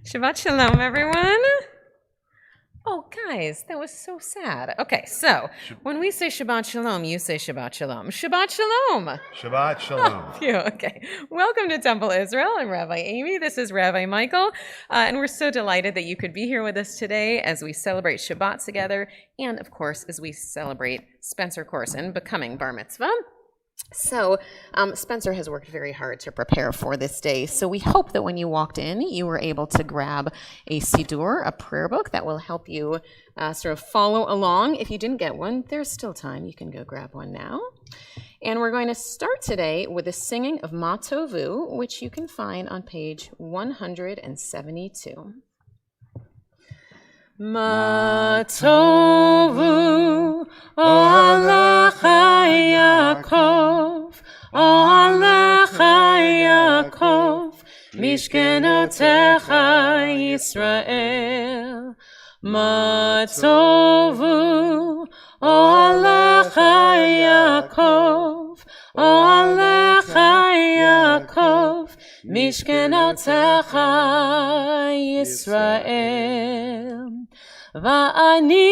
Shabbat shalom, everyone. Oh, guys, that was so sad. Okay, so when we say Shabbat shalom, you say Shabbat shalom. Shabbat shalom. Shabbat shalom. Phew, okay. Welcome to Temple Israel. I'm Rabbi Amy. This is Rabbi Michael. And we're so delighted that you could be here with us today as we celebrate Shabbat together. And, of course, as we celebrate Spencer Corson becoming Bar Mitzvah. So Spencer has worked very hard to prepare for this day. So we hope that when you walked in, you were able to grab a Siddur, a prayer book that will help you sort of follow along. If you didn't get one, there's still time. You can go grab one now. And we're going to start today with the singing of Ma Tovu, which you can find on page 172. Ma tovu olecha Yaakov, olecha Yaakov, mishkenotecha Yisrael. Ma tovu olecha Yaakov, olecha Yaakov, mishkenotecha Yisrael. Va'ani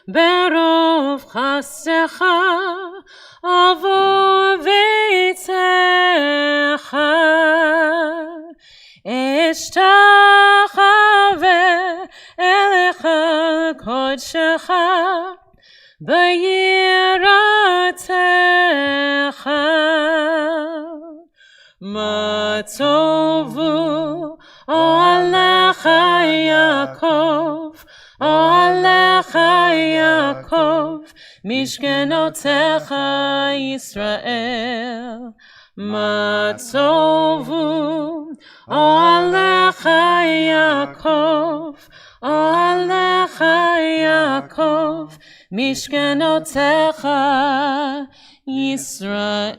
berov chasecha avo veitzecha eshtachave elecha kodshecha b'yiratecha ma tovu olecha Yaakov, olecha Yaakov, mishkenotecha Yisrael. Ma tovu olecha Yaakov, olecha Yaakov, mishkenotecha Yisrael.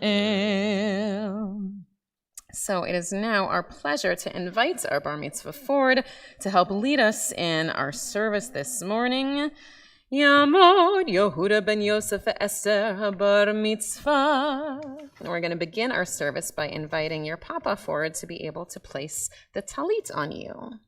So it is now our pleasure to invite our Bar Mitzvah forward to help lead us in our service this morning. Yamod Yehuda ben Yosef Esther Bar Mitzvah. And we're going to begin our service by inviting your Papa forward to be able to place the talit on you.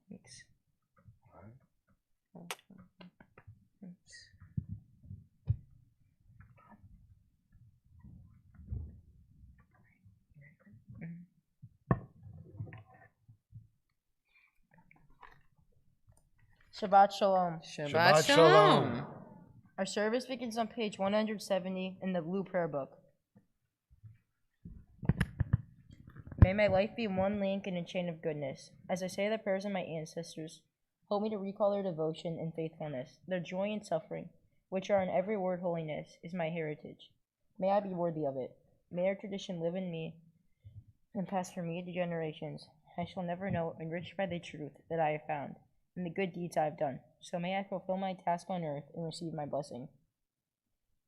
Thanks. Shabbat Shalom. Shabbat Shalom. Our service begins on page 170 in the Blue Prayer Book. May my life be one link in a chain of goodness. As I say the prayers of my ancestors, help me to recall their devotion and faithfulness, their joy and suffering, which are in every word holiness, is my heritage. May I be worthy of it. May our tradition live in me and pass from me to generations. I shall never know, enriched by the truth that I have found, and the good deeds I have done. So may I fulfill my task on earth and receive my blessing.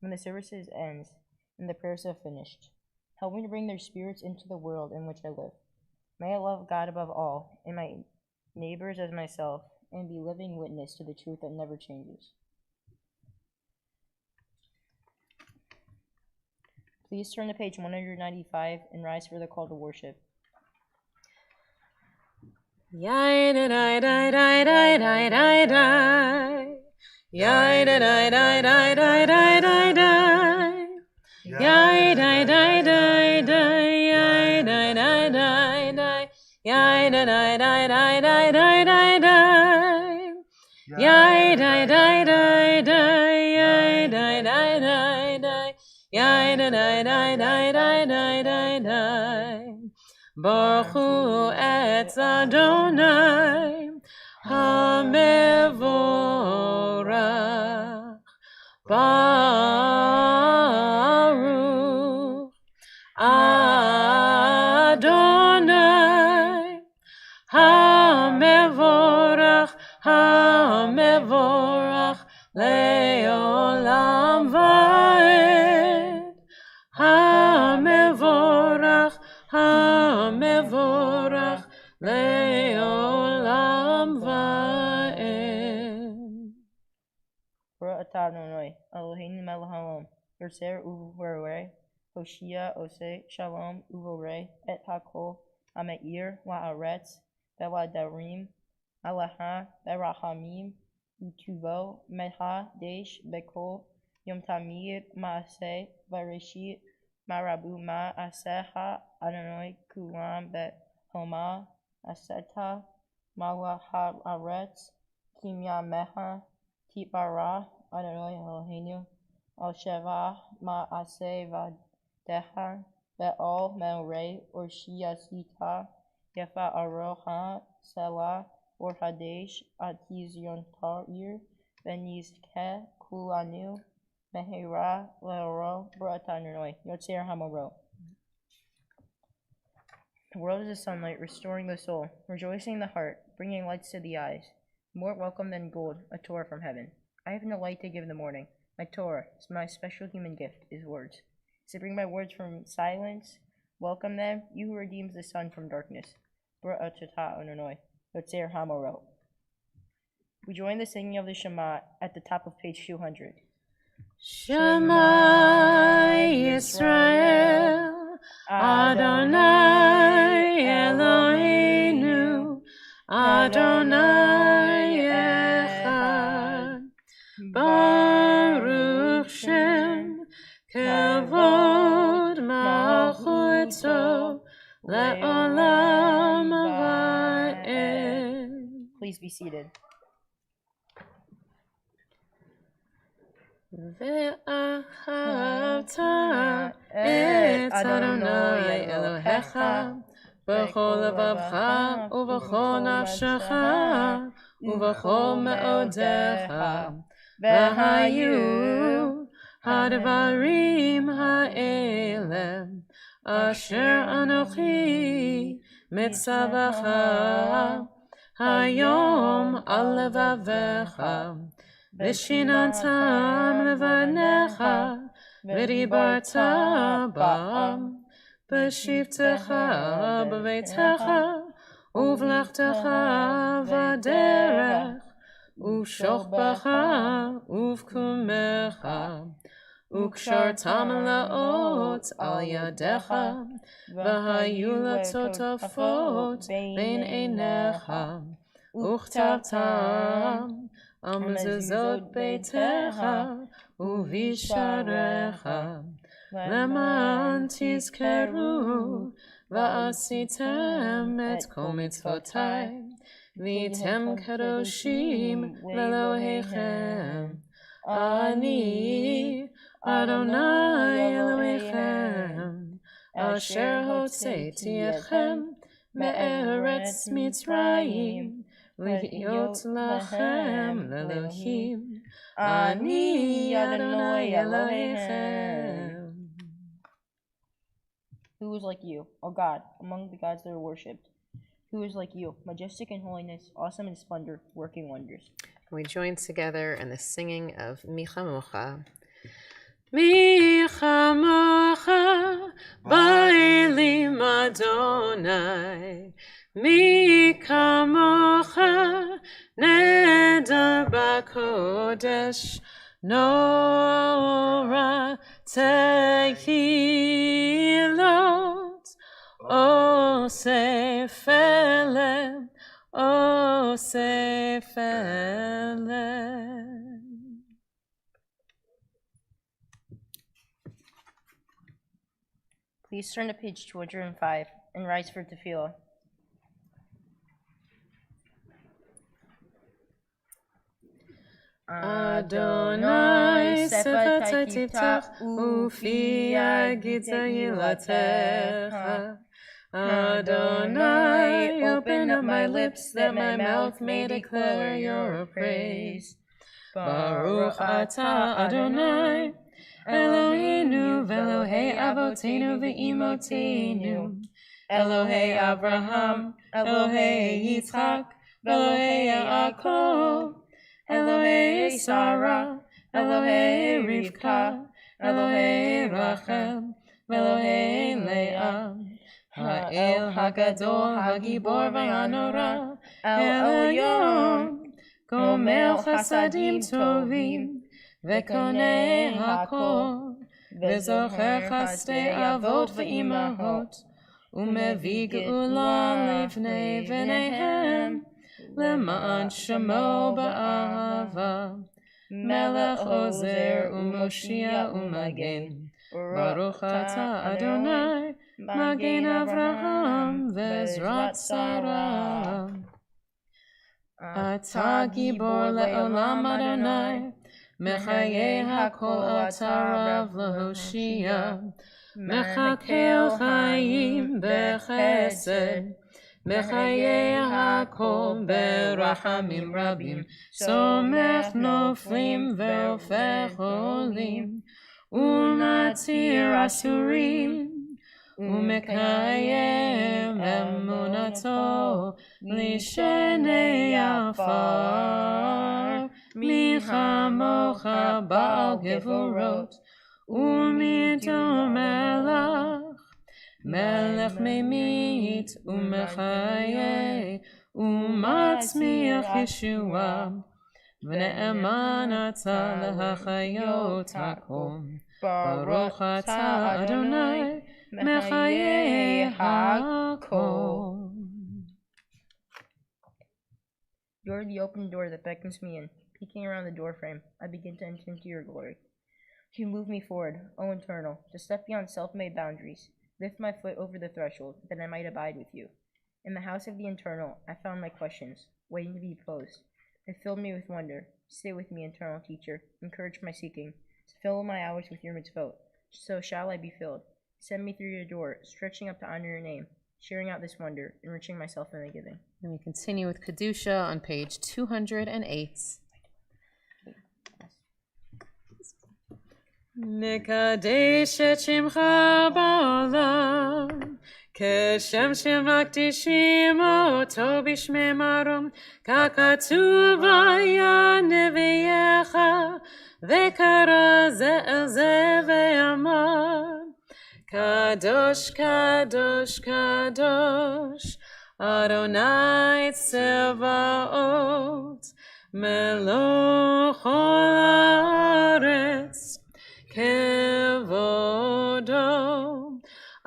When the services ends and the prayers have finished, help me to bring their spirits into the world in which I live. May I love God above all, and my neighbors as myself, and be living witness to the truth that never changes. Please turn to page 195 and rise for the call to worship. Yai da da da da da da da da. Yai da da da da da da da da. Yai da da da da. Yai da da da da. Yai da da da da da da da da. Yai da da da da. Yai da da da da. Yai da da da da da da da da. Baruch Hu etz Adonai HaMevorach Baruch Hamevorach, Hamevorach, Leolam Vaed. Hamevorach, Hamevorach, Leolam Vaed. Baruch atah Adonai, Eloheinu melech haolam, Yotzer uvorei, Hoshia oseh shalom uvorei, et hakol hameir la'aretz, beladarim, alaha berachamim, utuvo meha desh bekol, yom tamid maaseh vareshit, marabu ma'aseha Adonai kulam bet homa, aseta malaha aretz, kimya meha, Tipara Adonai Eloheinu, Al Sheva Ma'aseh Vadeha, Be'al Me'orei, Orshiyasita, Yefa Aroha, Selah, Or Hadesh, Atizion Ta'ir, Benizke, Kulanu, Mehera, Leoro, Bratanoi, Yotzer Hamoro. The world is the sunlight, restoring the soul, rejoicing the heart, bringing lights to the eyes. More welcome than gold, a Torah from heaven. I have no light to give in the morning. My Torah is my special human gift, is words. To bring my words from silence, welcome them, you who redeems the sun from darkness. We join the singing of the Shema at the top of page 200. Shema Yisrael, Adonai Eloheinu, Adonai Echad, Baruch Shem, Kavod Malchuto, Le'olam Vaed. Please be seated. ואהבת את אדוני אלוהיך בכל לבבך ובכל נפשך ובכל מאודיך, והיו הדברים האלה אשר אנוכי מצווך היום על לבביך, ושיננתם לבניך, ודיברת בם, בשבתך בביתך, ובלכתך בדרך, ושוכבך ובקומך, וקשרתם לאות על ידיך, והיו לטוטפות בין עיניך, וכתבתם על מזוזות ביתך ובשעריך, למען תזכרו ועשיתם את כל מצוותיי, והייתם קדושים לאלוהיכם. אני אדוני אלוהיכם, אשר הוצאתי אתכם מארץ מצרים, להיות לכם לאלוהים. אני אדוני אלוהיכם. Who is like you, O God, among the gods that are worshipped? Who is like you, majestic in holiness, awesome in splendor, working wonders? We join together in the singing of Mi Chamocha. Mi Chamocha ba'elim Adonai, Mi Kamocha neder b'kodesh, Nora tehilot, Osef elem, Osef elem. Please turn to page 205 and rise for tefillah. Adonai sefatay tiftach ufi agita yilatecha. Adonai, open up my lips that my mouth may declare your praise. Baruch atah Adonai Eloheinu ve'Elohei Avotenu ve'Imotenu, Elohei Abraham, Elohei Yitzchak, Elohei Yaakov, Elohei Sarah, Elohei Rivka, Elohei Rachel, Elohei Leah, Ha'el Hagadol Hagibor V'Hanora, El Elyon, Gomel Chasadim Tovim, V'Konei Hakol, V'Zocher Chasdei Avot V'Imahot, Umevi Geula Livnei V'neihem, Leman Shemo Ba'ahava, Melech Ozer Umoshia Umagen, Baruch Ata Adonai, Magen Avraham Vezrat Sarah. Ata Gibor Le'olam Adonai, Mechayei HaKol Ata Rav Lehoshia, Mechakel Chayim Bechesed, Mechayei HaKol Berachamim Rabim, Somech Noflim Ve'ofech Olim, Unatir Asurim, Umekayem Emunato Lishenei Afar, Michamocha Baal Gevurot, Umito Melech, Melech Memit, Umechaye, Umatzmiach Yeshua, V'ne'eman Ata Lehachayot Hakom, Baruch Ata Adonai, Mechayei HaKol. You are the open door that beckons me in. Peeking around the doorframe, I begin to enter into your glory. You move me forward, O Eternal, to step beyond self-made boundaries. Lift my foot over the threshold, that I might abide with you. In the house of the Eternal, I found my questions, waiting to be posed. It filled me with wonder. Stay with me, Eternal Teacher. Encourage my seeking. Fill my hours with your mitzvot. So shall I be filled. Send me through your door, stretching up to honor your name, sharing out this wonder, enriching myself in the giving. And we continue with Kedusha on page 208. Nekadesh et shimcha ba'olam, כשם שמקדישים אותו בשמי מרום, ככתוב היה נביאך, וקרא זה אל זה ואמר, קדוש, קדוש, קדוש, אדוני צבאות, מלוך כל הארץ, כבודו.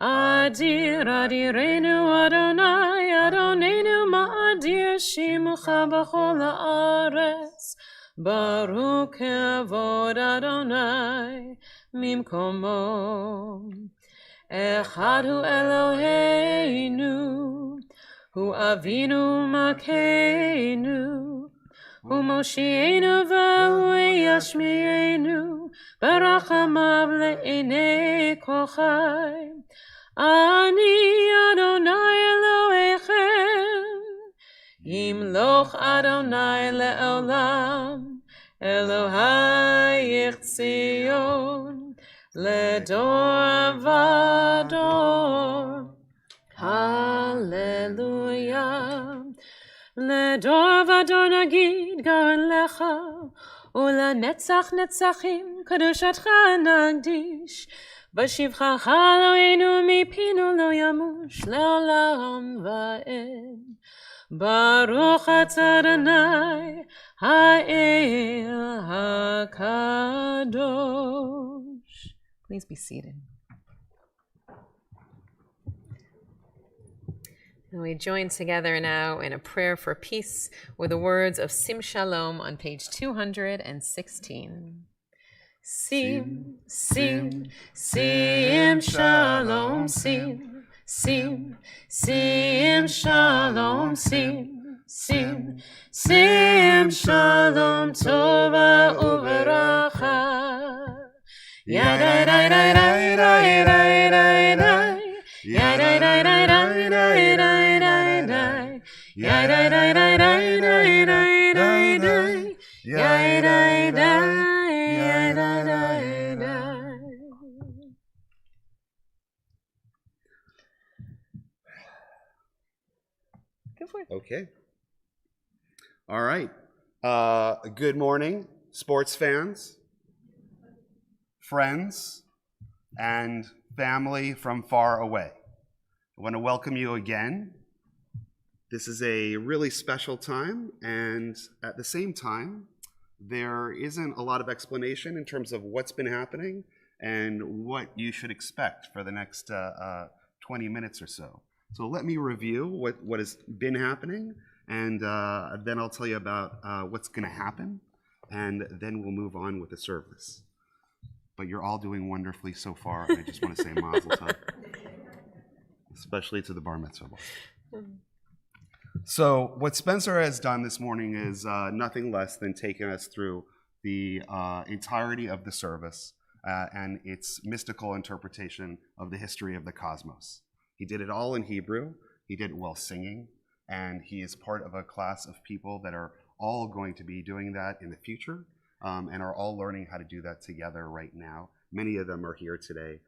אדיר אדירנו אדוני, אדוננו מאדיר שמך בכל הארץ, ברוך כבוד אדוני ממקומו. אחד הוא אלוהינו, הוא אבינו מלכנו, הוא מושיענו והוא ישמיענו, ברחמיו לעיני כל חי. אני אדוני אלוהיכם, ימלוך אדוני לעולם, אלוהייך ציון, לדור ודור. הללויה. לדור ודור נגיד גאון לך, ולנצח נצחים קדושתך נקדיש. בשבחך אלוהינו מפינו לא ימוש לעולם ועד. ברוך אתה אדוני האל הקדוש. Please be seated. And we join together now in a prayer for peace with the words of Sim Shalom on page 216. Sim, sim, sim shalom, sim, sim, sim shalom, sim, sim, sim shalom, tova uveracha. Yada da da da da da da da. Yada da da da da da da da. Yada da da da da da da da. Yada da. Okay. All right. Good morning, sports fans, friends, and family from far away. I want to welcome you again. This is a really special time, and at the same time, there isn't a lot of explanation in terms of what's been happening and what you should expect for the next 20 minutes or so. So let me review what has been happening, and then I'll tell you about what's going to happen, and then we'll move on with the service. But you're all doing wonderfully so far, and I just want to say mazel tov, especially to the bar mitzvah boys. So what Spencer has done this morning is nothing less than taking us through the entirety of the service and its mystical interpretation of the history of the cosmos. He did it all in Hebrew. He did it while singing, and he is part of a class of people that are all going to be doing that in the future and are all learning how to do that together right now. Many of them are here today,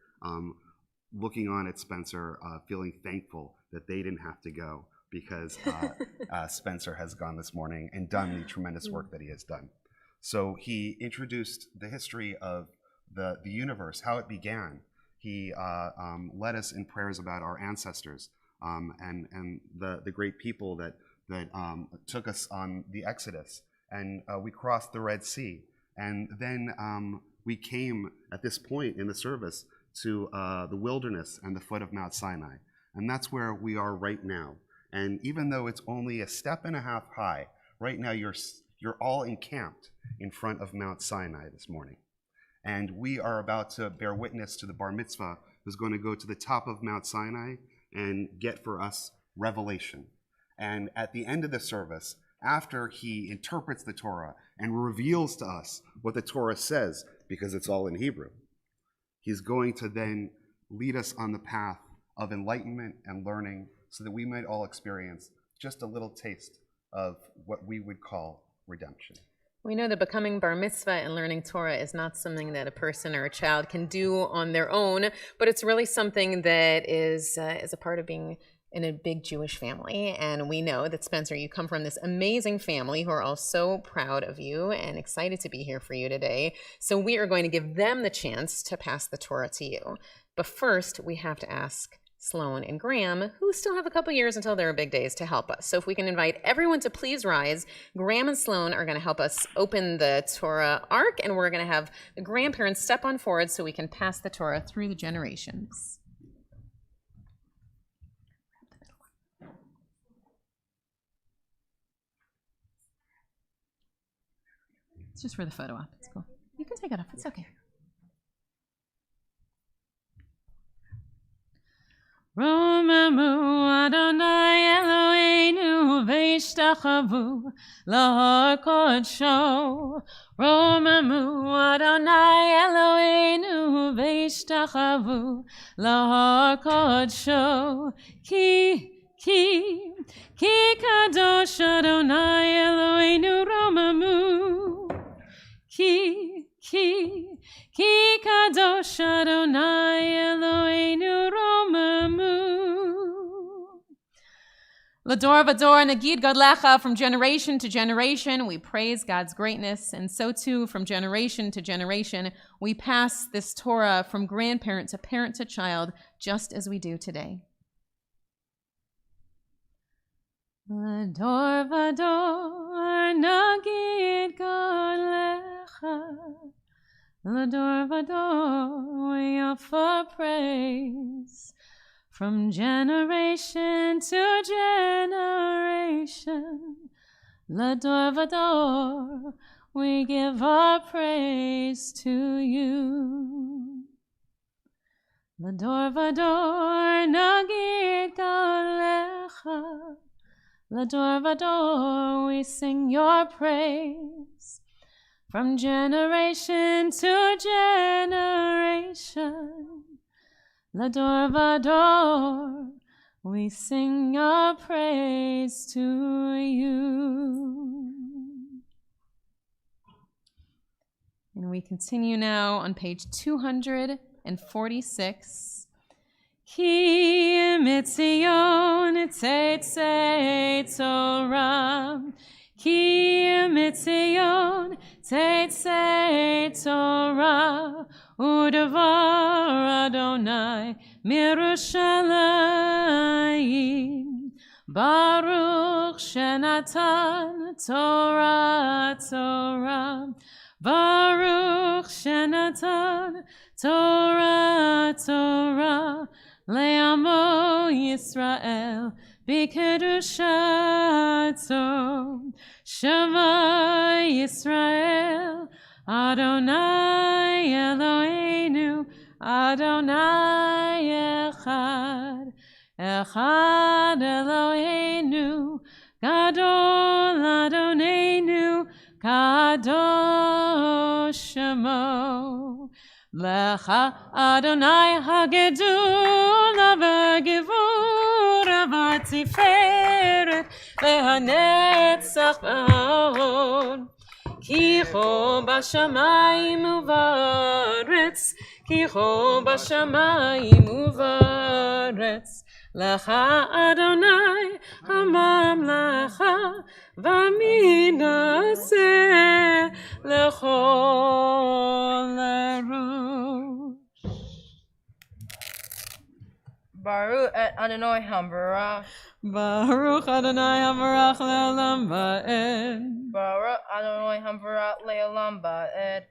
looking on at Spencer, feeling thankful that they didn't have to go because Spencer has gone this morning and done the tremendous work that he has done. So he introduced the history of the universe, how it began. He led us in prayers about our ancestors and the great people that took us on the Exodus. And we crossed the Red Sea. And then we came at this point in the service to the wilderness and the foot of Mount Sinai. And that's where we are right now. And even though it's only a step and a half high, right now you're all encamped in front of Mount Sinai this morning. And we are about to bear witness to the bar mitzvah who's going to go to the top of Mount Sinai and get for us revelation. And at the end of the service, after he interprets the Torah and reveals to us what the Torah says, because it's all in Hebrew, he's going to then lead us on the path of enlightenment and learning so that we might all experience just a little taste of what we would call redemption. We know that becoming bar mitzvah and learning Torah is not something that a person or a child can do on their own, but it's really something that is a part of being in a big Jewish family. And we know that, Spencer, you come from this amazing family who are all so proud of you and excited to be here for you today. So we are going to give them the chance to pass the Torah to you. But first, we have to ask Sloan and Graham, who still have a couple years until their big days, to help us. So if we can invite everyone to please rise. Graham and Sloan are going to help us open the Torah Ark, and we're going to have the grandparents step on forward so we can pass the Torah through the generations. It's just for the photo op. It's cool. You can take it off. It's okay. Romamu Adonai Eloheinu v'ishtachavu lahar kodsho. Romamu Adonai Eloheinu v'ishtachavu lahar kodsho. Ki kadosh Adonai Eloheinu romamu. Ki kadosh Adonai Eloheinu romamu. Lador vador nagid gadlecha. From generation to generation, we praise God's greatness, and so too from generation to generation, we pass this Torah from grandparent to parent to child, just as we do today. Lador vador nagid gadlecha. Lador vador, we offer praise from generation to generation. Lador vador, we give our praise to you. Lador vador nagid galecha. Lador vador, we sing your praise from generation to generation. Lador vador, we sing your praise to you. And we continue now on page 246. Ki mitzion tzei Torah. Ki mitzion tetzei Torah u'davar Adonai mirushalayim. Baruch shenatan Torah. Baruch shenatan Torah. Le'amo Yisrael b'kedushato. Shema Yisrael, Adonai Eloheinu, Adonai Echad. Echad Eloheinu, Gadol Adonenu, Kadosh Shemo. Lecha Adonai Hagedula v'gevura v'tiferet v'hanetzach v'hod. Ki ho b'shamayim u'va'aretz, ki ho b'shamayim u'va'aretz. Lecha Adonai hamamlecha v'minaseh lechol erush. Baruch et Adonai Hambarach. Baruch Adonai Hamarach le'olam va'ed. Baruch Adonai Hambarach le'olam ba'ed.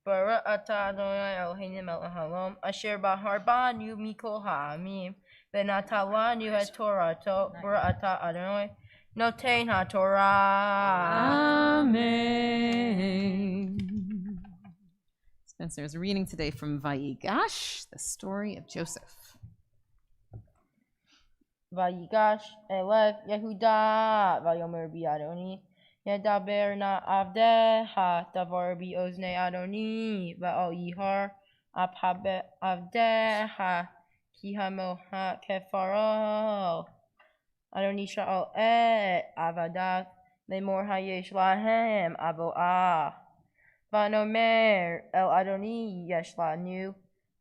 Baruch atah Adonai Eloheinu melech haolam, asher bahar banu mikol ha'amim, v'natalanu et Torato. Baruch atah Adonai noten ha'Torah. Amen. Spencer is reading today from Vayigash, the story of Joseph. Vayigash elev Yehuda vayomer bi Adoni yedaber na avdeha davar bi ozne Adoni va'al yihar aphabe avdeha ki hamoha kefaro Adoni sha'al et avadav lemor hayesh lahem avoah vanomer el Adoni yesh lanu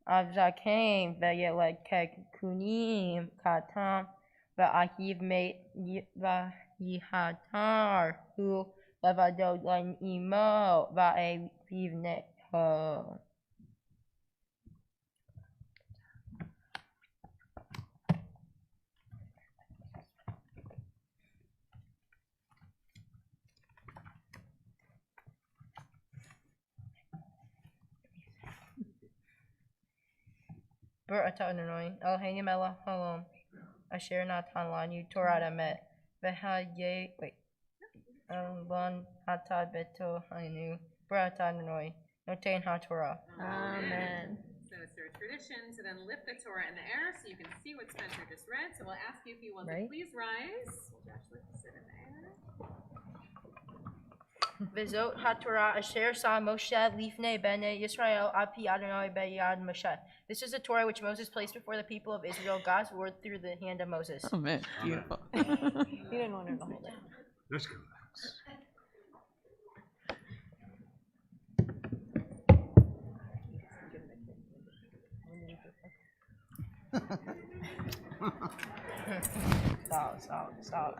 avzakem vayelek kekunim katam va'ahiv meit vayihatar hu levado lan imo va'evivneho. Baruch atah Adonai Eloheinu melech haolam, asher natan lanu Torah emet v'haye elon hatad beto hainu. Baruch atah Adonai noten ha'Torah. Amen. So it's our tradition to then lift the Torah in the air so you can see what Spencer just read. So we'll ask you if you will to please rise. We'll actually sit in the air. V'zot ha'Torah asher sa Moshe lifnei bnei Yisrael api Adonai beyad Moshe. This is the Torah which Moses placed before the people of Israel, God's word through the hand of Moses. Oh man, beautiful. You didn't want her to hold it. Let's go. Stop.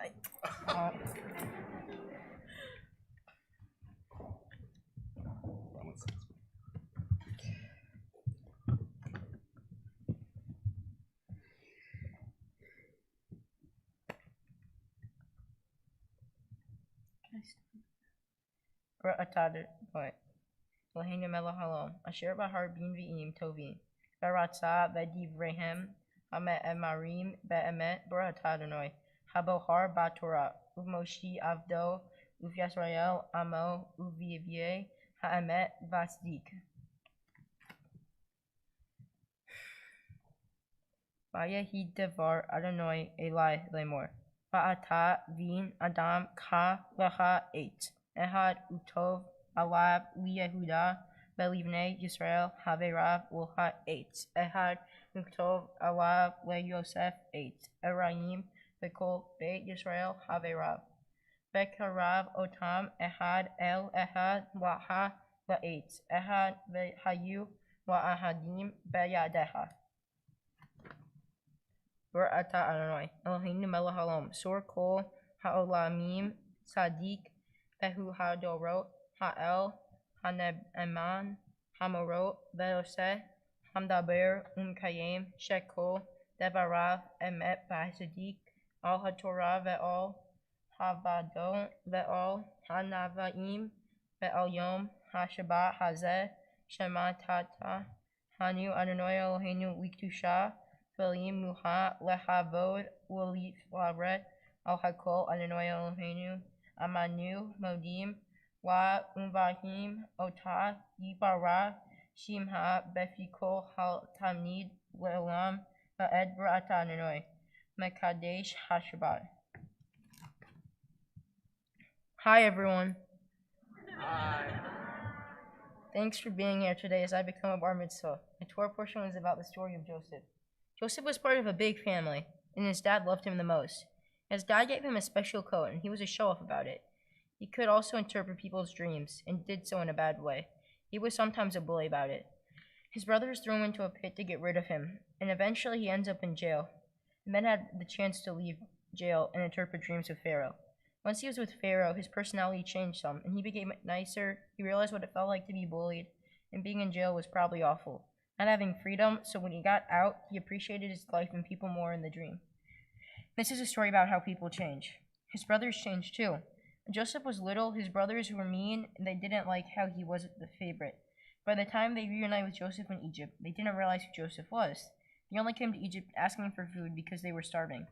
Eloheinu melech haolam, asher bahar bin v'im tovim, v'ratza v'divrehem ha'me'emarim be'emet. Baruch atah Adonai habohar ba'Torah, u'Moshe avdo, u'Yisrael amo, u'v'yivye ha'emet v'asdik. Vayehi devar Adonai Eli lemor, va'ata vin Adam ka lecha et, ehad utov alab liyehuda belivnei Yisrael haverav ulha et, ehad utov alab leyosef et, erayim v'kol beit Yisrael haverav, v'karav otam ehad el ehad laha la'et, ehad v'hayu la'ahadim beyadeha. Baruch atah Adonai Eloheinu melech haolam, sor kol ha'olamim, tzaddik Behu Hadorot, Ha'el, Haneman, Hamorot, Velose, Hamdaber, Kayem, Shekol, Devarav, Emet Basadik, Al HaTorah Ve'ol, Havadon Ve'ol, Hanavaim, Ve'al Yom, HaShabbat Hazeh, Shema Tata, Hanu Adonai Eloheinu Liktusha, Ve'lim Muha, Lehavod, Wolif Laret, Al Hakol Adonai Eloheinu, Amanu, Modim, Wa Umvahim, Otah, Yibara, Shimha, Befikol, Hal Tamnid, Le'olam, Va'ed Bra'ata Adonai, Mekadesh HaShabbat. Hi everyone. Hi. Thanks for being here today as I become a bar mitzvah. The Torah portion was about the story of Joseph. Joseph was part of a big family, and his dad loved him the most. His dad gave him a special coat, and he was a show-off about it. He could also interpret people's dreams, and did so in a bad way. He was sometimes a bully about it. His brothers threw him into a pit to get rid of him, and eventually he ends up in jail, and then had the chance to leave jail and interpret dreams with Pharaoh. Once he was with Pharaoh, his personality changed some, and he became nicer. He realized what it felt like to be bullied, and being in jail was probably awful. Not having freedom, so when he got out, he appreciated his life and people more in the dream. This is a story about how people change. His brothers changed too. When Joseph was little, his brothers were mean, and they didn't like how he was the favorite. By the time they reunited with Joseph in Egypt, they didn't realize who Joseph was. They only came to Egypt asking for food because they were starving.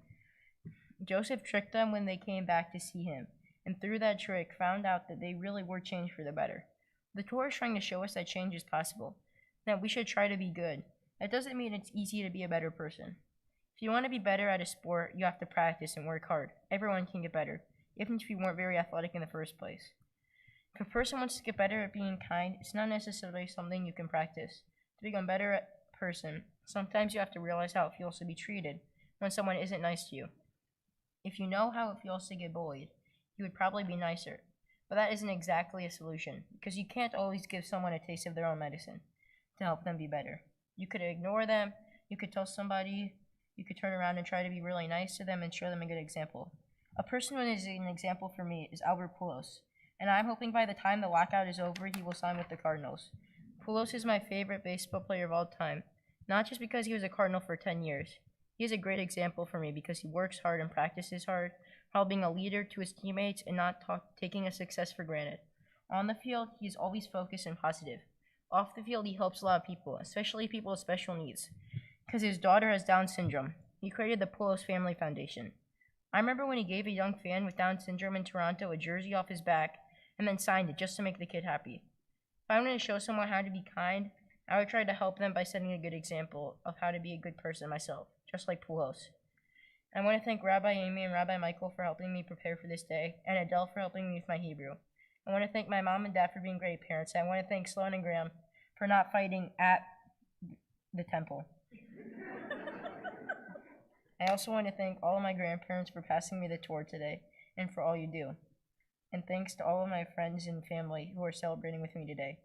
Joseph tricked them when they came back to see him, and through that trick found out that they really were changed for the better. The Torah is trying to show us that change is possible, that we should try to be good. That doesn't mean it's easy to be a better person. If you want to be better at a sport, you have to practice and work hard. Everyone can get better, even if you weren't very athletic in the first place. If a person wants to get better at being kind, it's not necessarily something you can practice. To become better at a person, sometimes you have to realize how it feels to be treated when someone isn't nice to you. If you know how it feels to get bullied, you would probably be nicer. But that isn't exactly a solution, because you can't always give someone a taste of their own medicine to help them be better. You could ignore them, you could tell somebody, you could turn around and try to be really nice to them and show them a good example. A person who is an example for me is Albert Pujols, and I'm hoping by the time the lockout is over, he will sign with the Cardinals. Pujols is my favorite baseball player of all time, not just because he was a Cardinal for 10 years. He is a great example for me because he works hard and practices hard, while being a leader to his teammates and not taking a success for granted. On the field, he is always focused and positive. Off the field, he helps a lot of people, especially people with special needs. Because his daughter has Down syndrome, he created the Pujols Family Foundation. I remember when he gave a young fan with Down syndrome in Toronto a jersey off his back and then signed it just to make the kid happy. If I wanted to show someone how to be kind, I would try to help them by setting a good example of how to be a good person myself, just like Pujols. I want to thank Rabbi Amy and Rabbi Michael for helping me prepare for this day, and Adele for helping me with my Hebrew. I want to thank my mom and dad for being great parents. I want to thank Sloan and Graham for not fighting at the temple. I also want to thank all of my grandparents for passing me the Torah today, and for all you do. And thanks to all of my friends and family who are celebrating with me today.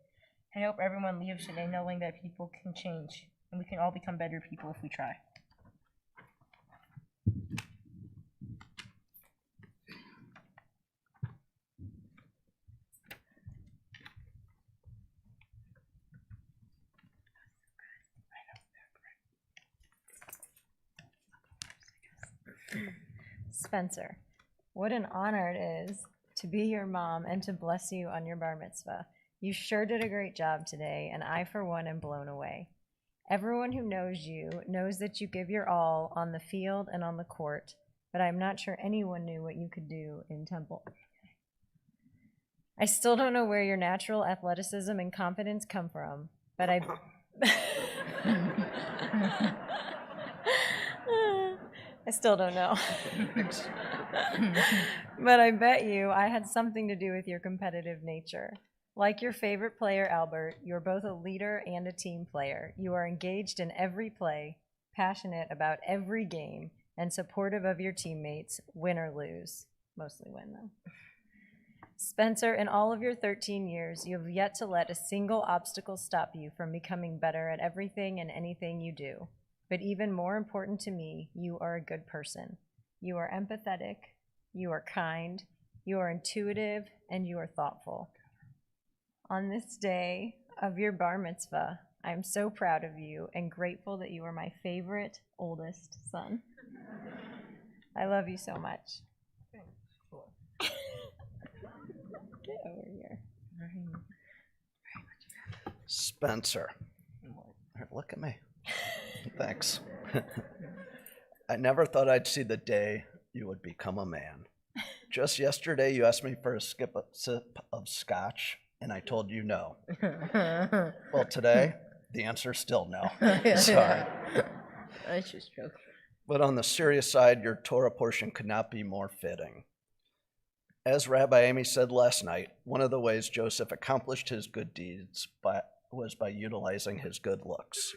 I hope everyone leaves today knowing that people can change, and we can all become better people if we try. Spencer, what an honor it is to be your mom and to bless you on your bar mitzvah. You sure did a great job today, and I, for one, am blown away. Everyone who knows you knows that you give your all on the field and on the court, but I'm not sure anyone knew what you could do in temple. I still don't know where your natural athleticism and confidence come from, but I still don't know. But I bet you I had something to do with your competitive nature. Like your favorite player, Albert, you're both a leader and a team player. You are engaged in every play, passionate about every game, and supportive of your teammates, win or lose. Mostly win, though. Spencer, in all of your 13 years, you have yet to let a single obstacle stop you from becoming better at everything and anything you do. But even more important to me, you are a good person. You are empathetic, you are kind, You are intuitive and you are thoughtful. On this day of your bar mitzvah, I am so proud of you and grateful that you are my favorite oldest son. I love you so much. Get over here. Spencer. Look at me. Thanks. I never thought I'd see the day you would become a man. Just yesterday, you asked me for a sip of scotch, and I told you no. Well, today, the answer's still no. Sorry. I just joking. But on the serious side, your Torah portion could not be more fitting. As Rabbi Amy said last night, one of the ways Joseph accomplished his good deeds was by utilizing his good looks.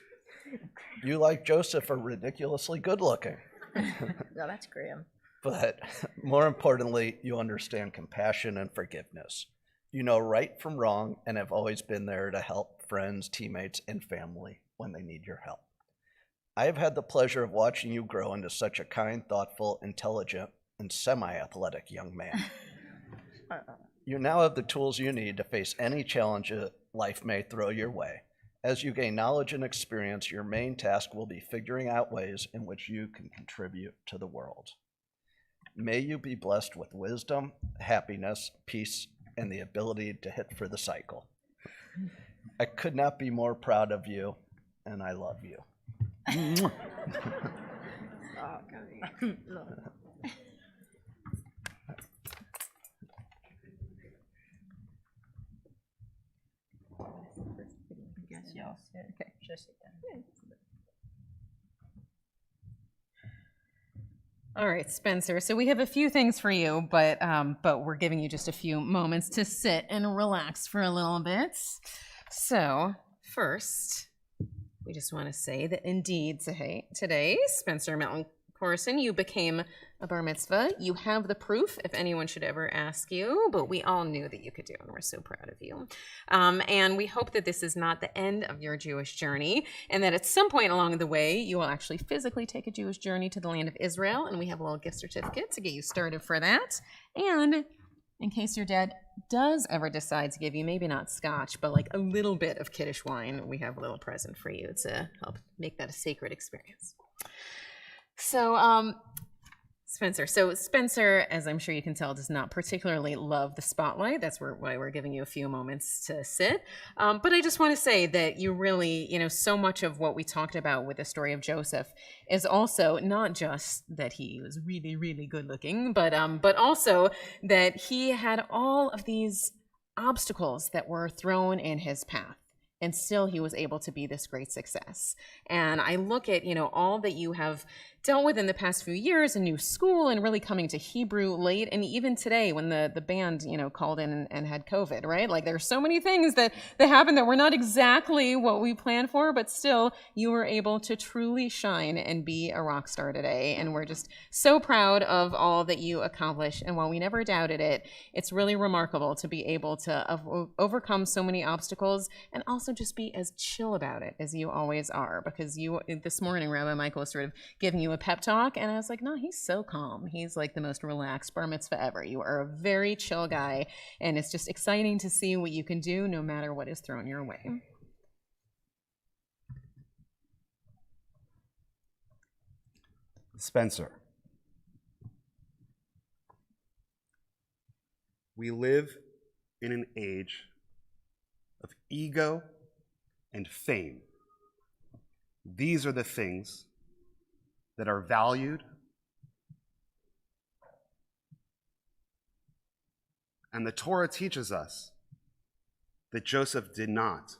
You, like Joseph, are ridiculously good looking. No, that's Graham. But more importantly, you understand compassion and forgiveness. You know right from wrong and have always been there to help friends, teammates, and family when they need your help. I have had the pleasure of watching you grow into such a kind, thoughtful, intelligent, and semi-athletic young man. You now have the tools you need to face any challenge life may throw your way. As you gain knowledge and experience, your main task will be figuring out ways in which you can contribute to the world. May you be blessed with wisdom, happiness, peace, and the ability to hit for the cycle. I could not be more proud of you, and I love you. No. Yes, y'all. Okay. Just sit down. All right, Spencer. So we have a few things for you, but we're giving you just a few moments to sit and relax for a little bit. So first, we just want to say that indeed today, Spencer Melton Corson, you became a bar mitzvah. You have the proof if anyone should ever ask you, but we all knew that you could do it, and we're so proud of you. And we hope that this is not the end of your Jewish journey, and that at some point along the way, you will actually physically take a Jewish journey to the land of Israel, and we have a little gift certificate to get you started for that. And in case your dad does ever decide to give you, maybe not scotch, but like a little bit of Kiddush wine, we have a little present for you to help make that a sacred experience. So, Spencer, as I'm sure you can tell, does not particularly love the spotlight. That's why we're giving you a few moments to sit. But I just want to say that you really, so much of what we talked about with the story of Joseph is also not just that he was really, really good looking, but also that he had all of these obstacles that were thrown in his path. And still he was able to be this great success. And I look at, all that you have dealt with in the past few years, a new school and really coming to Hebrew late. And even today when the band, called in and had COVID, right? Like there are so many things that happened that were not exactly what we planned for, but still you were able to truly shine and be a rock star today. And we're just so proud of all that you accomplished. And while we never doubted it, it's really remarkable to be able to overcome so many obstacles and also just be as chill about it as you always are. Because this morning, Rabbi Michael was sort of giving you a pep talk, and I was like, no, he's so calm. He's like the most relaxed bar mitzvah ever. You are a very chill guy, and it's just exciting to see what you can do no matter what is thrown your way. Spencer, we live in an age of ego and fame. These are the things that are valued and the Torah teaches us that Joseph did not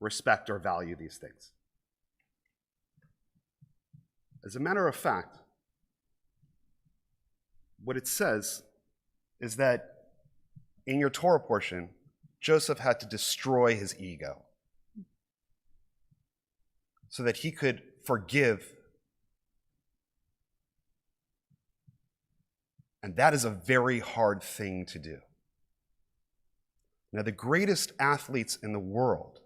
respect or value these things. As a matter of fact, what it says is that in your Torah portion, Joseph had to destroy his ego so that he could forgive. And that is a very hard thing to do. Now, the greatest athletes in the world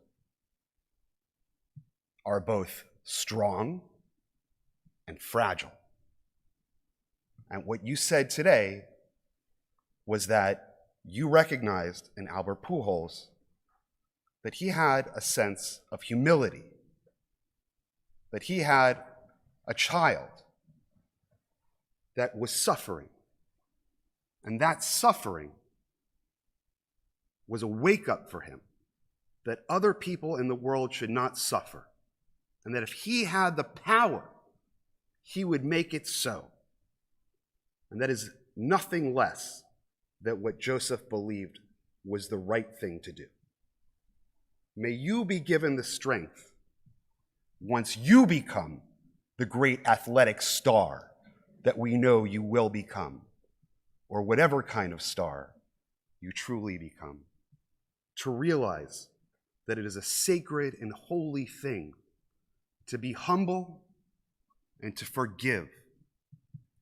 are both strong and fragile. And what you said today was that you recognized in Albert Pujols that he had a sense of humility, that he had a child that was suffering. And that suffering was a wake-up for him that other people in the world should not suffer. And that if he had the power, he would make it so. And that is nothing less than what Joseph believed was the right thing to do. May you be given the strength once you become the great athletic star that we know you will become, or whatever kind of star you truly become, to realize that it is a sacred and holy thing to be humble and to forgive,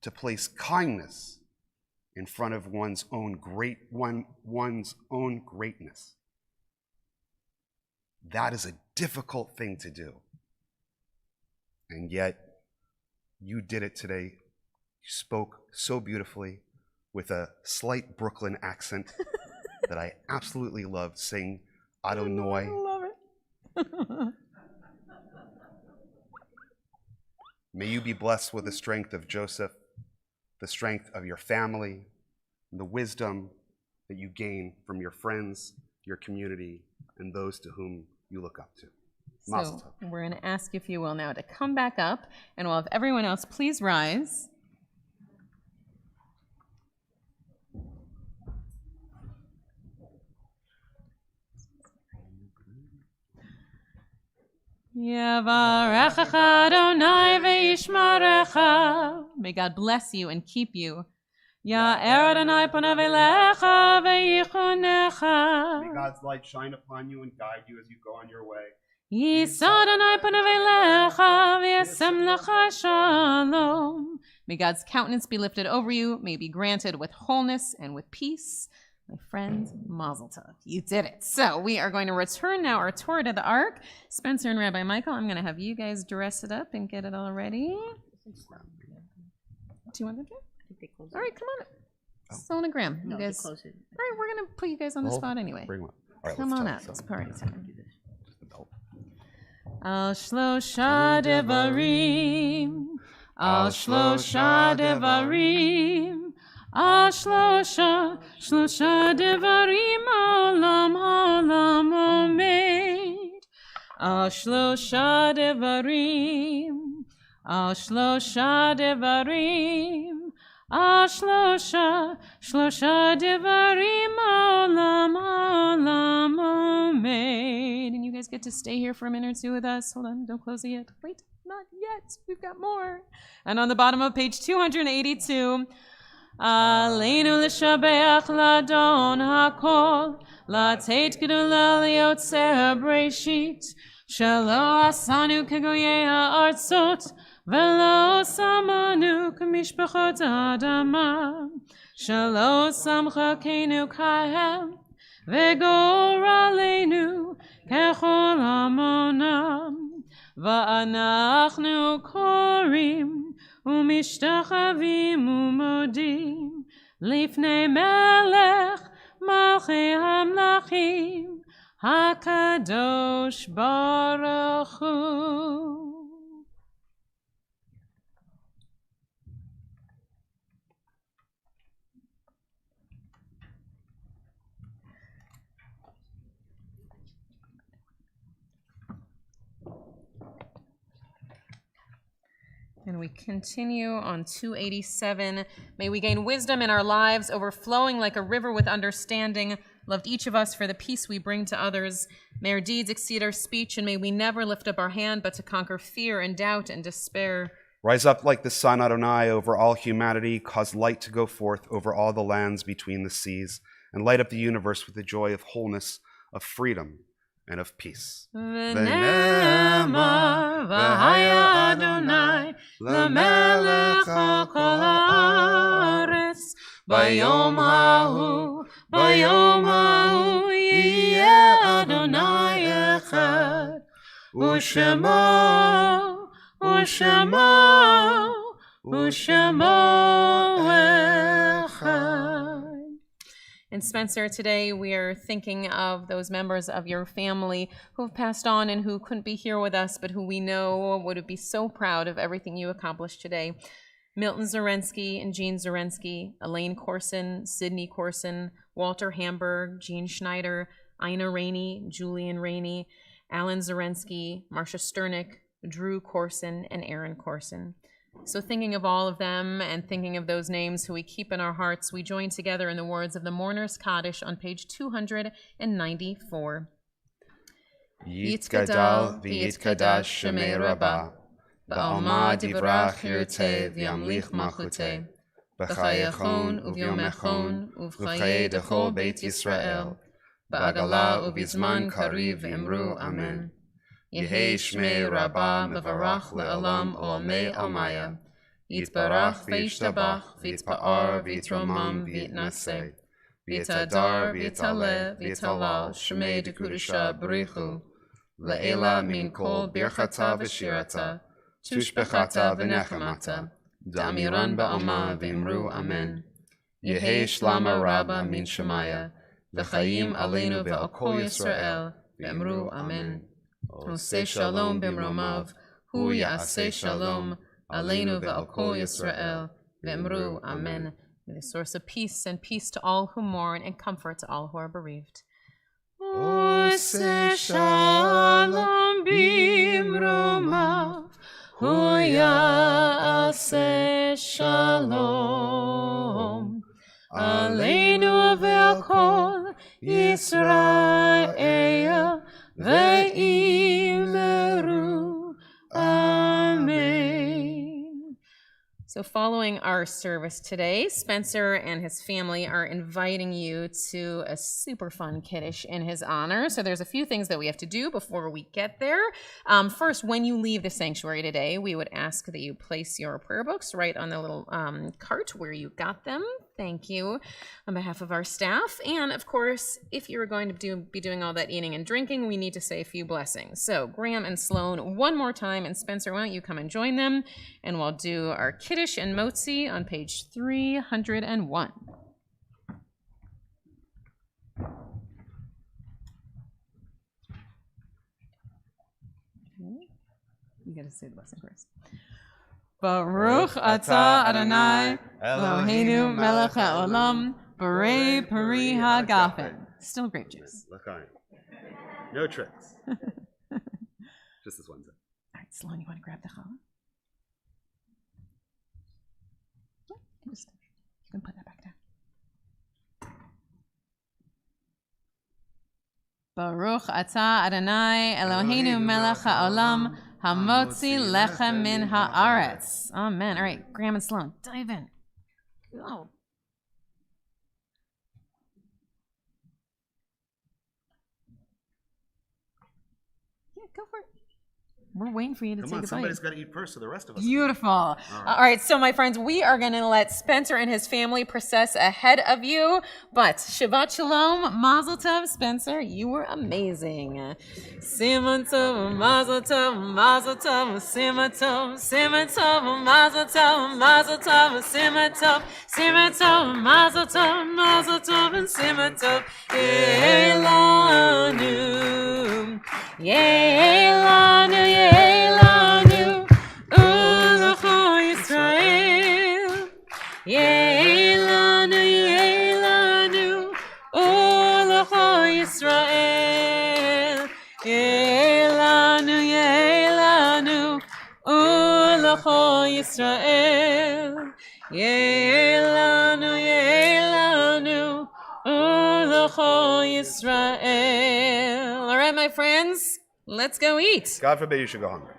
to place kindness in front of one's own greatness. That is a difficult thing to do. And yet, you did it today. You spoke so beautifully with a slight Brooklyn accent that I absolutely loved. Sing Adonai. I love it. May you be blessed with the strength of Joseph, the strength of your family, and the wisdom that you gain from your friends, your community, and those to whom you look up to. Mazel So tov. we're going to ask, if you will, now to come back up, and we'll have everyone else please rise. Yavarechecha Adonai ve'yishmarecha. May God bless you and keep you. Ya'er Adonai panav elecha ve'yichunecha. May God's light shine upon you and guide you as you go on your way. Yisa Adonai panav elecha ve'yasem lecha shalom. May God's countenance be lifted over you, may be granted with wholeness and with peace. My friend, Mazel Tov. You did it. So we are going to return now our tour to the Ark. Spencer and Rabbi Michael, I'm going to have you guys dress it up and get it all ready. Do you want to do it? All right, come on up. Sonogram. No, You guys. close it. All right, we're going to put you guys on the spot anyway. Bring one. All right, Come let's on tell up. it. It's party time. Just the belt. Al shlosha devarim. Al shlosha devarim. Al shlosha devarim olam omed. Al shlosha devarim. Al shlosha devarim. Al shlosha devarim olam omed. And you guys get to stay here for a minute or two with us. Hold on, don't close it yet. Wait, not yet. We've got more. And on the bottom of page 282, Aleinu l'shabeach ladon hakol, latet gedula liotzer breshit, shelo asanu kegoyei ha'artzot, velo samanu k'mishpachot adama, shelo samchakenu kahem, vegoralenu kechol amonam, va'anachnu korim, ומשתחווים ומודים לפני מלך מלכי המלכים הקדוש ברוך הוא. And we continue on 287. May we gain wisdom in our lives, overflowing like a river with understanding. Loved each of us for the peace we bring to others. May our deeds exceed our speech, and may we never lift up our hand but to conquer fear and doubt and despair. Rise up like the sun, Adonai, over all humanity. Cause light to go forth over all the lands between the seas, and light up the universe with the joy of wholeness, of freedom, and of peace. V'ne'emar v'haya Adonai l'melech al kol haaretz bayom hahu yiyeh Adonai echad u'shemo echad. And Spencer, today we are thinking of those members of your family who have passed on and who couldn't be here with us, but who we know would be so proud of everything you accomplished today. Milton Zarensky and Jean Zarensky, Elaine Corson, Sydney Corson, Walter Hamburg, Jean Schneider, Ina Rainey, Julian Rainey, Alan Zarensky, Marcia Sternick, Drew Corson, and Aaron Corson. So thinking of all of them and thinking of those names who we keep in our hearts, we join together in the words of the Mourner's Kaddish on page 294. Yitkadal v'yitkadash shemei Rabbah, ba'alma divrach hirteh v'yamlich malchuteh, b'chayechon uvyomechon uv'chayei dechol Beit Yisrael, ba'agala uv'izman kariv v'imru amen. Yehei shmei Rabbah mevarach le'olam olamei almaya, yitbarach v'yishtabach v'yitpa'ar v'yitromam v'yitnaseh, v'yitadar v'yitaleh v'yitalal shmei dekudusha b'richu, le'ela min kol birchata v'shirata, tushbechata v'nechamata, da'amiran ba'alma v'imru amen. Yehei shlama Rabbah min shemaya, v'chayim aleinu ve'al kol Yisrael, v'imru amen. Oseh shalom b'mromav, hu ya'aseh shalom, aleinu ve'al kol Yisrael, v'imru amen. May the source of peace and peace to all who mourn and comfort to all who are bereaved. Oseh shalom b'mromav, hu ya'aseh shalom, aleinu ve'al kol Yisrael, Ve'imeru. Amen. So following our service today, Spencer and his family are inviting you to a super fun Kiddush in his honor. So there's a few things that we have to do before we get there. First, when you leave the sanctuary today, we would ask that you place your prayer books right on the little cart where you got them. Thank you on behalf of our staff. And of course, if you're going to be doing all that eating and drinking, we need to say a few blessings. So Graham and Sloan, one more time. And Spencer, why don't you come and join them? And we'll do our Kiddush and Motzi on page 301. You got to say the blessing first. Baruch atah Adonai Eloheinu melech haolam borei peri hagafen. Still grape juice. No tricks. Just this one. All right, Sloan, you want to grab the challah? Yeah, you can put that back down. Baruch atah Adonai Eloheinu melech haolam hamotzi lechem min haaretz. Amen. All right, Graham and Sloan, dive in. Oh. Yeah, go for it. We're waiting for you to take a bite. Somebody's got to eat first, so the rest of us. Beautiful. All right, so my friends, we are going to let Spencer and his family process ahead of you. But Shabbat Shalom, Mazel Tov, Spencer, you were amazing. Simon Tov, Mazel Tov, Mazel Tov, Simon Tov, Simon Tov, Mazel Tov, Mazel Tov, Simon Tov, Simon Tov, Mazel Tov, Mazel Tov, and Simon Tov. Elanu, Elanu, Elanu, Ulecho Yisrael. Elanu, Elanu, Ulecho Yisrael. Elanu, Elanu, Ulecho Yisrael. Elanu, Elanu, Ulecho Yisrael. All right, my friends. Let's go eat. God forbid you should go hungry.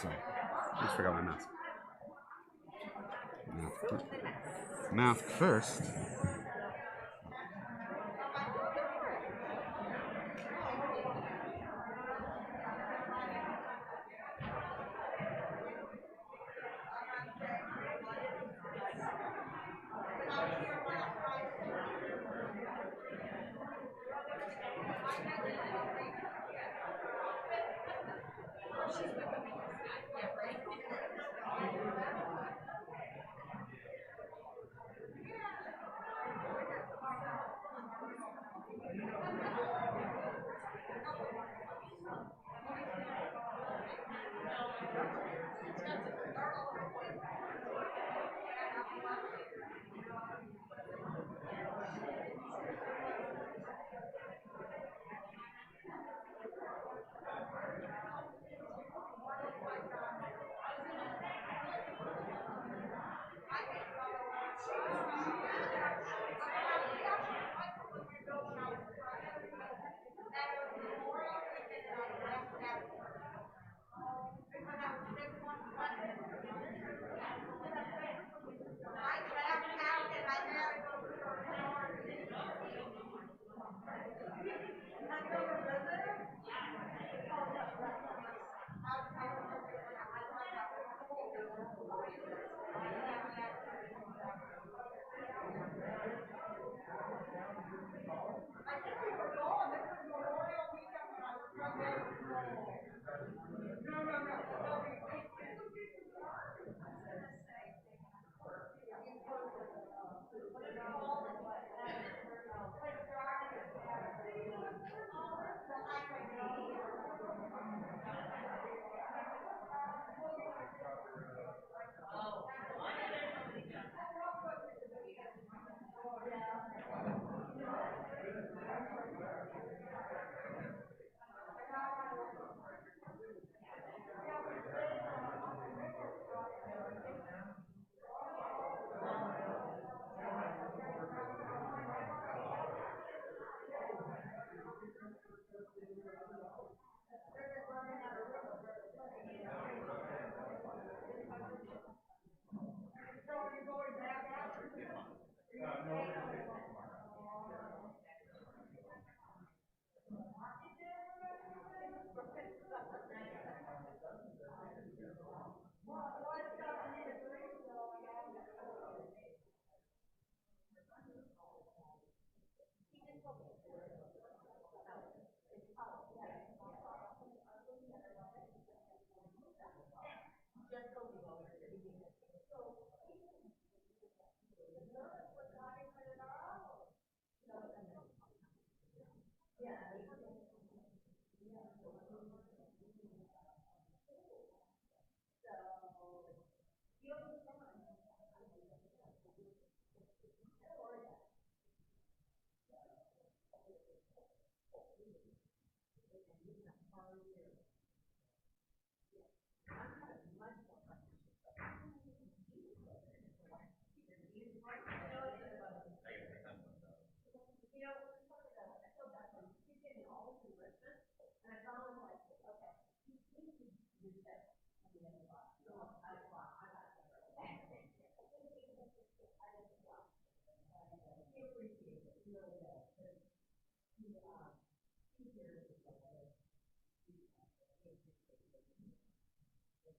Sorry, I just forgot my mask. Mouth first.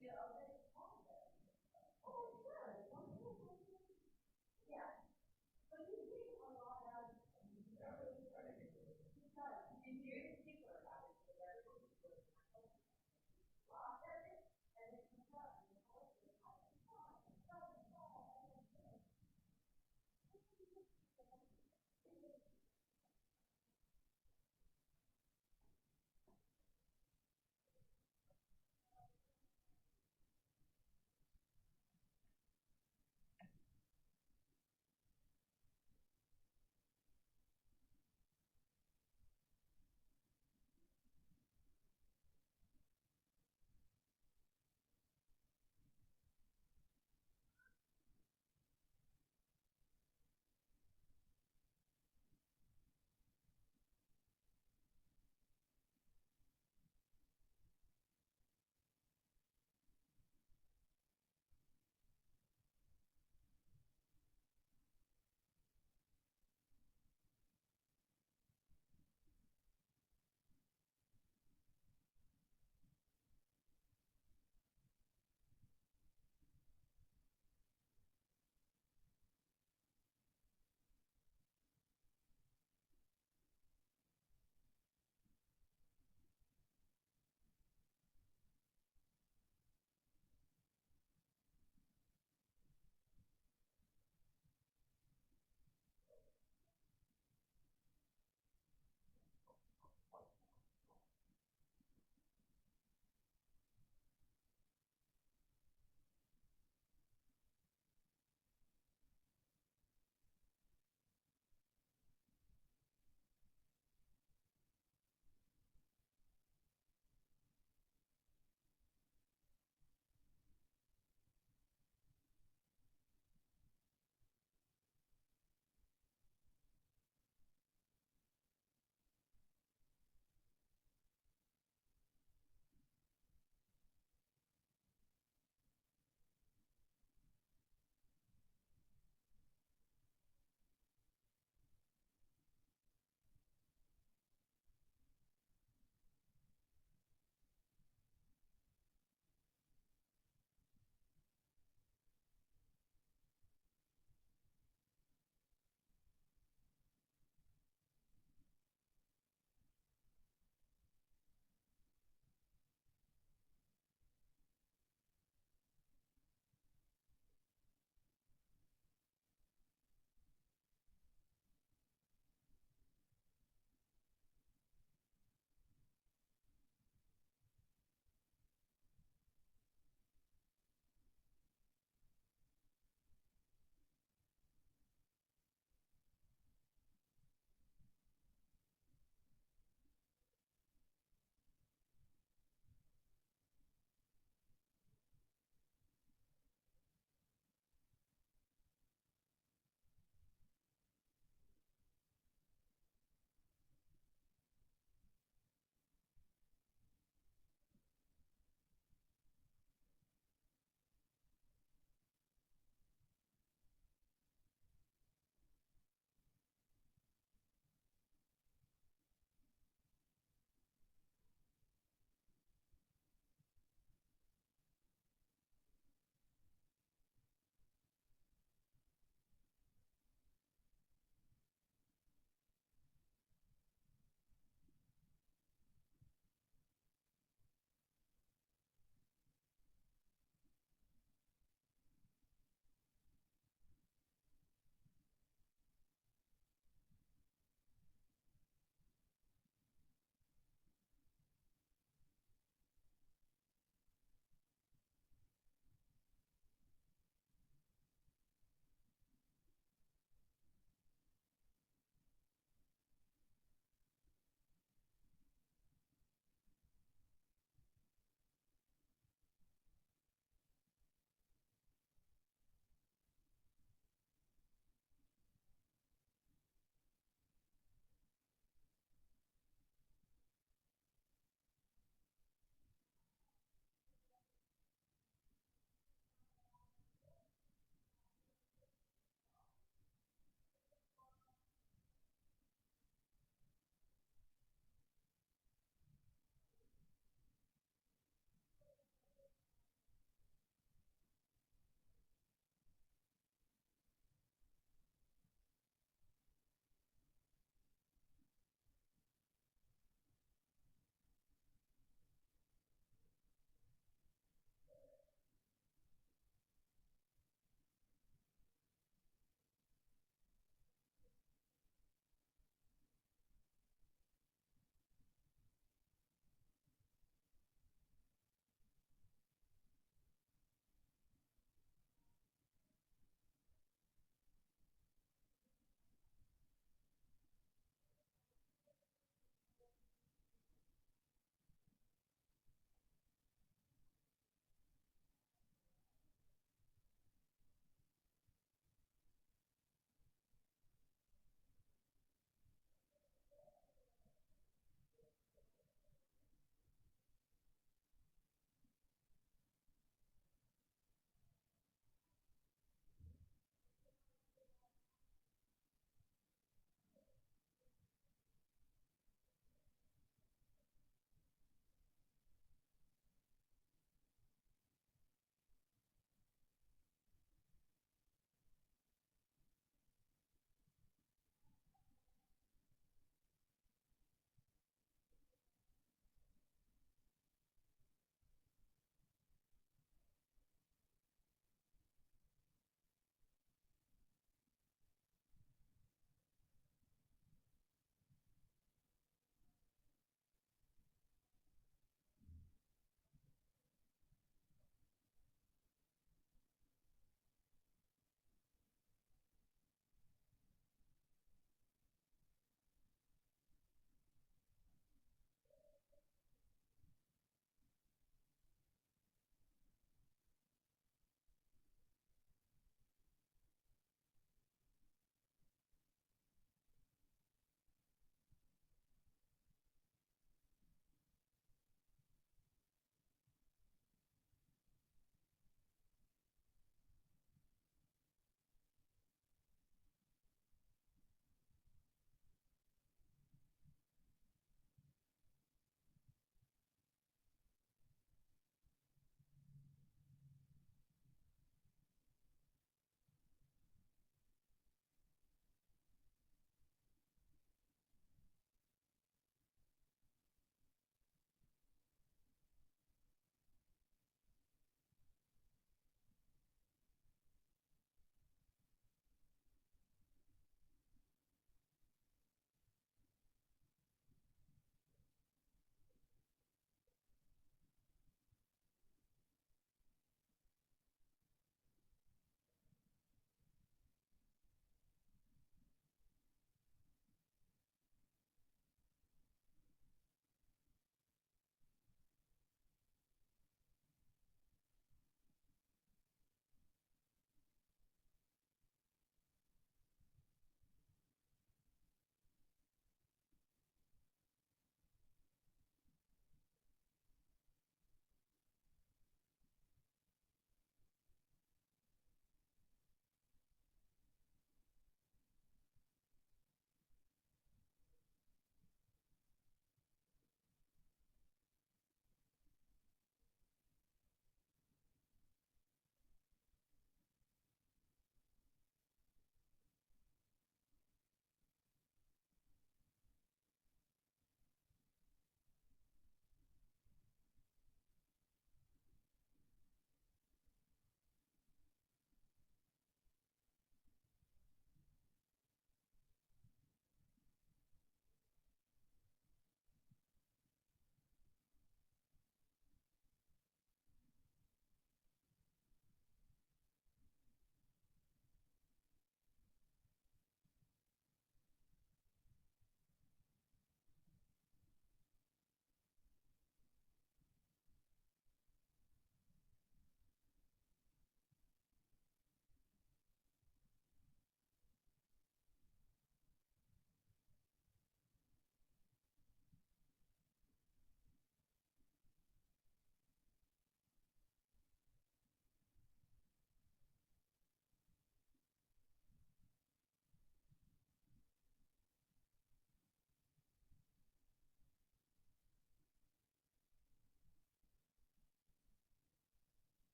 Yeah.